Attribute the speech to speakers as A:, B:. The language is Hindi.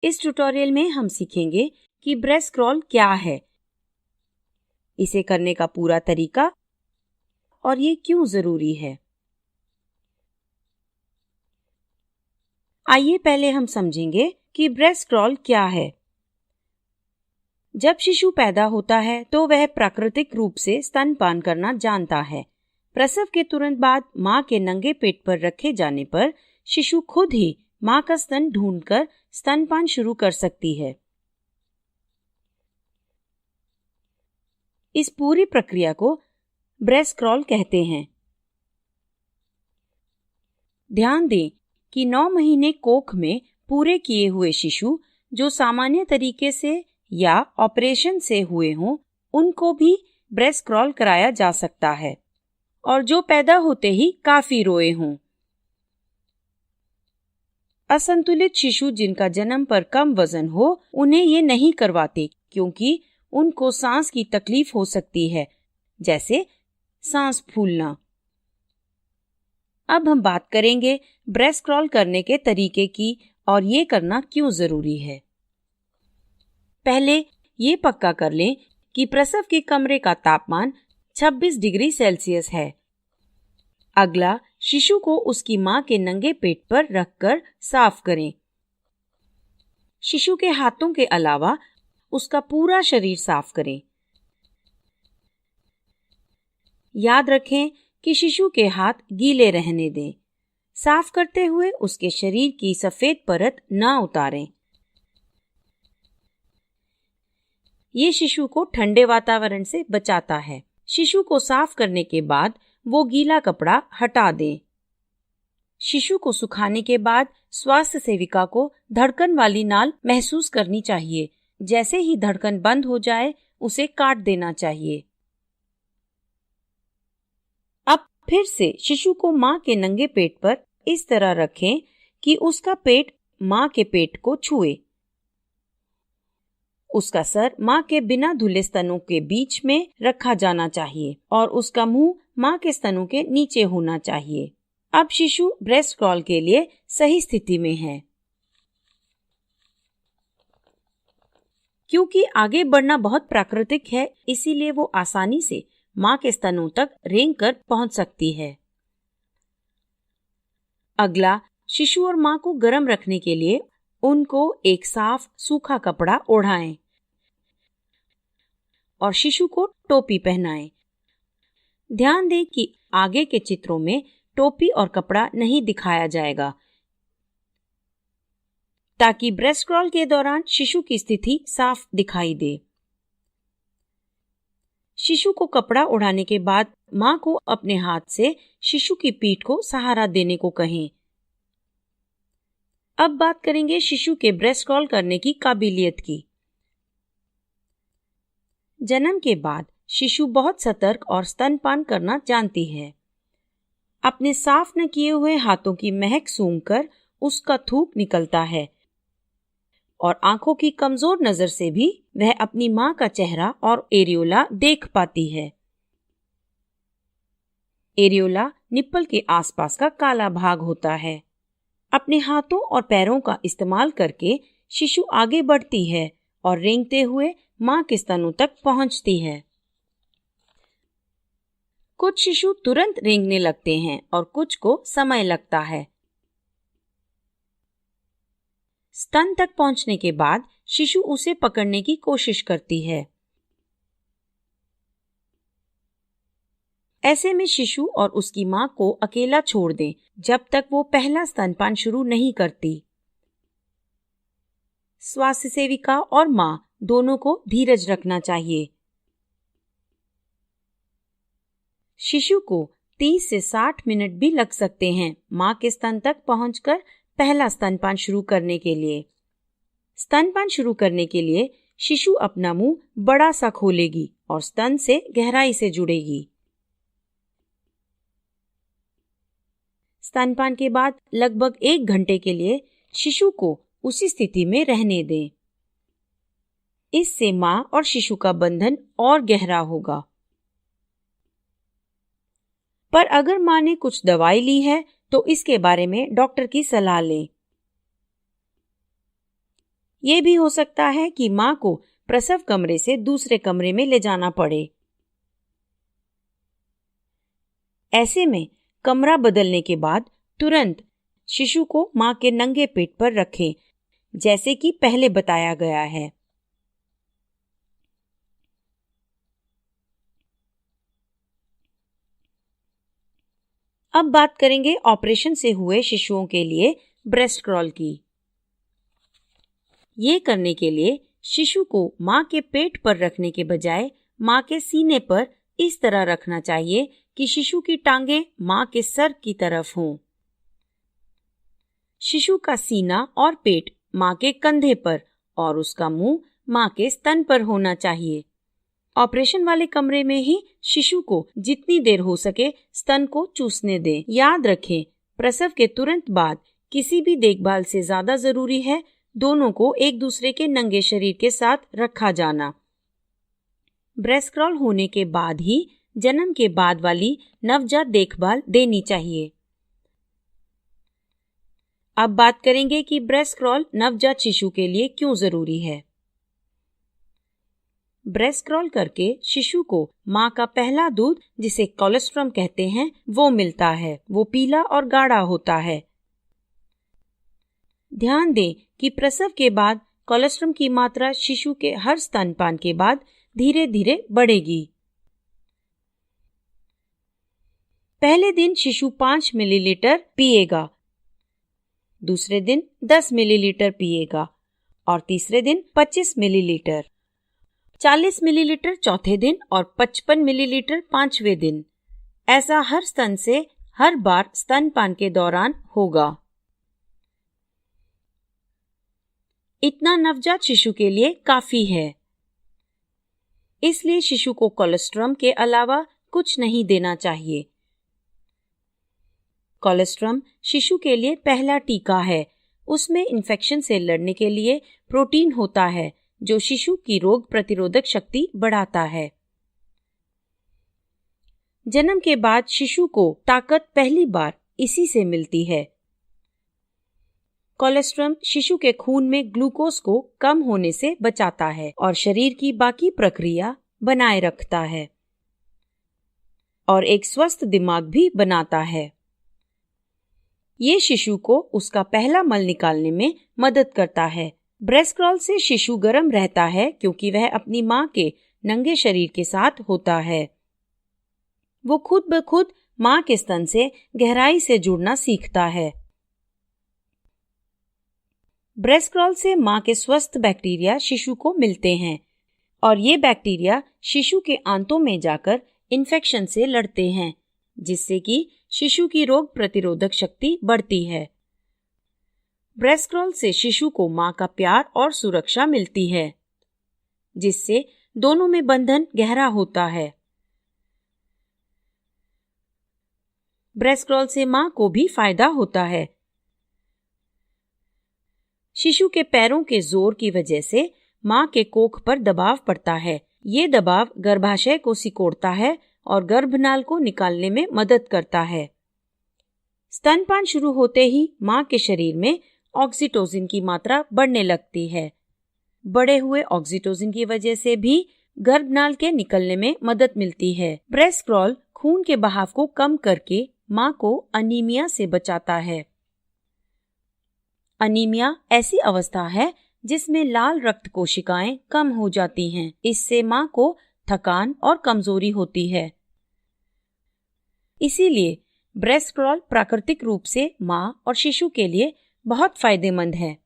A: इस ट्यूटोरियल में हम सीखेंगे कि ब्रेस्ट क्रॉल क्या है, इसे करने का पूरा तरीका और ये क्यों जरूरी है। आइए पहले हम समझेंगे कि ब्रेस्ट क्रॉल क्या है। जब शिशु पैदा होता है तो वह प्राकृतिक रूप से स्तनपान करना जानता है। प्रसव के तुरंत बाद मां के नंगे पेट पर रखे जाने पर शिशु खुद ही मां का स्तन ढूंढकर स्तनपान शुरू कर सकती है। इस पूरी प्रक्रिया को ब्रेस्ट क्रॉल कहते हैं। ध्यान दें कि 9 महीने कोख में पूरे किए हुए शिशु जो सामान्य तरीके से या ऑपरेशन से हुए हों, उनको भी ब्रेस्ट क्रॉल कराया जा सकता है, और जो पैदा होते ही काफी रोए हों। असंतुलित शिशु जिनका जन्म पर कम वजन हो, उन्हें ये नहीं करवाते क्योंकि उनको सांस की तकलीफ हो सकती है, जैसे सांस फूलना। अब हम बात करेंगे ब्रेस्ट क्रॉल करने के तरीके की और ये करना क्यों जरूरी है। पहले ये पक्का कर लें कि प्रसव के कमरे का तापमान 26 डिग्री सेल्सियस है। अगला, शिशु को उसकी मां के नंगे पेट पर रखकर साफ करें। शिशु के हाथों के अलावा उसका पूरा शरीर साफ करें। याद रखें कि शिशु के हाथ गीले रहने दें। साफ करते हुए उसके शरीर की सफेद परत ना उतारें। ये शिशु को ठंडे वातावरण से बचाता है। शिशु को साफ करने के बाद वो गीला कपड़ा हटा दें। शिशु को सुखाने के बाद स्वास्थ्य सेविका को धड़कन वाली नाल महसूस करनी चाहिए। जैसे ही धड़कन बंद हो जाए, उसे काट देना चाहिए। अब फिर से शिशु को मां के नंगे पेट पर इस तरह रखें कि उसका पेट मां के पेट को छुए। उसका सर मां के बिना धुले स्तनों के बीच में रखा जाना चाहिए और उसका मुंह मां के स्तनों के नीचे होना चाहिए। अब शिशु ब्रेस्ट क्रॉल के लिए सही स्थिति में है। क्योंकि आगे बढ़ना बहुत प्राकृतिक है, इसीलिए वो आसानी से मां के स्तनों तक रेंग कर पहुंच सकती है। अगला, शिशु और मां को गर्म रखने के लिए उनको एक साफ सूखा कपड़ा ओढ़ाएं और शिशु को टोपी पहनाएं। ध्यान दें कि आगे के चित्रों में टोपी और कपड़ा नहीं दिखाया जाएगा, ताकि ब्रेस्ट क्रॉल के दौरान शिशु की स्थिति साफ दिखाई दे। शिशु को कपड़ा ओढ़ाने के बाद मां को अपने हाथ से शिशु की पीठ को सहारा देने को कहें। अब बात करेंगे शिशु के ब्रेस्ट क्रॉल करने की काबिलियत की। जन्म के बाद शिशु बहुत सतर्क और स्तनपान करना जानती है। अपने साफ न किए हुए हाथों की महक सूंघकर उसका थूक निकलता है और आंखों की कमजोर नजर से भी वह अपनी मां का चेहरा और एरियोला देख पाती है। एरियोला निप्पल के आसपास का काला भाग होता है। अपने हाथों और पैरों का इस्तेमाल करके शिशु आगे बढ़ती है और रेंगते हुए मां के स्तनों तक पहुंचती है। कुछ शिशु तुरंत रेंगने लगते हैं और कुछ को समय लगता है। स्तन तक पहुंचने के बाद शिशु उसे पकड़ने की कोशिश करती है। ऐसे में शिशु और उसकी मां को अकेला छोड़ दें जब तक वो पहला स्तनपान शुरू नहीं करती। स्वास्थ्य सेविका और मां दोनों को धीरज रखना चाहिए। शिशु को 30 से 60 मिनट भी लग सकते हैं मां के स्तन तक पहुंचकर पहला स्तनपान शुरू करने के लिए। स्तनपान शुरू करने के लिए शिशु अपना मुंह बड़ा सा खोलेगी और स्तन से गहराई से जुड़ेगी। स्तनपान के बाद लगभग 1 घंटे के लिए शिशु को उसी स्थिति में रहने दें। इससे मां और शिशु का बंधन और गहरा होगा। पर अगर मां ने कुछ दवाई ली है तो इसके बारे में डॉक्टर की सलाह लें। ये भी हो सकता है कि माँ को प्रसव कमरे से दूसरे कमरे में ले जाना पड़े। ऐसे में कमरा बदलने के बाद तुरंत शिशु को माँ के नंगे पेट पर रखें, जैसे कि पहले बताया गया है। अब बात करेंगे ऑपरेशन से हुए शिशुओं के लिए ब्रेस्ट क्रॉल की। ये करने के लिए शिशु को माँ के पेट पर रखने के बजाय माँ के सीने पर इस तरह रखना चाहिए कि शिशु की टांगें माँ के सर की तरफ हों। शिशु का सीना और पेट माँ के कंधे पर और उसका मुंह माँ के स्तन पर होना चाहिए। ऑपरेशन वाले कमरे में ही शिशु को जितनी देर हो सके स्तन को चूसने दें। याद रखें, प्रसव के तुरंत बाद किसी भी देखभाल से ज्यादा जरूरी है दोनों को एक दूसरे के नंगे शरीर के साथ रखा जाना। ब्रेस्ट क्रॉल होने के बाद ही जन्म के बाद वाली नवजात देखभाल देनी चाहिए। अब बात करेंगे कि ब्रेस्ट क्रॉल नवजात शिशु के लिए क्यों जरूरी है। ब्रेस्ट क्रॉल करके शिशु को माँ का पहला दूध, जिसे कोलोस्ट्रम कहते हैं, वो मिलता है। वो पीला और गाढ़ा होता है। ध्यान दें कि प्रसव के बाद कोलोस्ट्रम की मात्रा शिशु के हर स्तनपान के बाद धीरे धीरे बढ़ेगी। पहले दिन शिशु 5 मिलीलीटर पिएगा, दूसरे दिन 10 मिलीलीटर पिएगा और तीसरे दिन 25 मिलीलीटर, 40 मिलीलीटर चौथे दिन और 55 मिलीलीटर 5वें दिन। ऐसा हर स्तन से हर बार स्तनपान के दौरान होगा। इतना नवजात शिशु के लिए काफी है। इसलिए शिशु को कोलोस्ट्रम के अलावा कुछ नहीं देना चाहिए। कोलोस्ट्रम शिशु के लिए पहला टीका है। उसमें इन्फेक्शन से लड़ने के लिए प्रोटीन होता है जो शिशु की रोग प्रतिरोधक शक्ति बढ़ाता है। जन्म के बाद शिशु को ताकत पहली बार इसी से मिलती है। कोलोस्ट्रम शिशु के खून में ग्लूकोज को कम होने से बचाता है और शरीर की बाकी प्रक्रिया बनाए रखता है और एक स्वस्थ दिमाग भी बनाता है। ये शिशु को उसका पहला मल निकालने में मदद करता है। ब्रेस्ट क्रॉल से शिशु गर्म रहता है क्योंकि वह अपनी माँ के नंगे शरीर के साथ होता है। वो खुद ब खुद माँ के स्तन से गहराई से जुड़ना सीखता है। ब्रेस्ट क्रॉल से माँ के स्वस्थ बैक्टीरिया शिशु को मिलते हैं और ये बैक्टीरिया शिशु के आंतों में जाकर इन्फेक्शन से लड़ते हैं, जिससे कि शिशु की रोग प्रतिरोधक शक्ति बढ़ती है। ब्रेस्ट क्रॉल से शिशु को माँ का प्यार और सुरक्षा मिलती है, जिससे दोनों में बंधन गहरा होता है। ब्रेस्ट क्रॉल से माँ को भी फायदा होता है। शिशु के पैरों के जोर की वजह से माँ के कोख पर दबाव पड़ता है। ये दबाव गर्भाशय को सिकोड़ता है और गर्भनाल को निकालने में मदद करता है। स्तनपान शुरू होते ही माँ के शरीर में ऑक्सीटोसिन की मात्रा बढ़ने लगती है। बढ़े हुए ऑक्सीटोसिन की वजह से भी गर्भनाल के निकलने में मदद मिलती है। ब्रेस्ट क्रॉल खून के बहाव को कम करके माँ को अनीमिया से बचाता है। अनीमिया ऐसी अवस्था है जिसमें लाल रक्त कोशिकाएं कम हो जाती हैं। इससे माँ को थकान और कमजोरी होती है। इसीलिए ब्रेस्ट क्रॉल प्राकृतिक रूप से माँ और शिशु के लिए बहुत फायदेमंद है।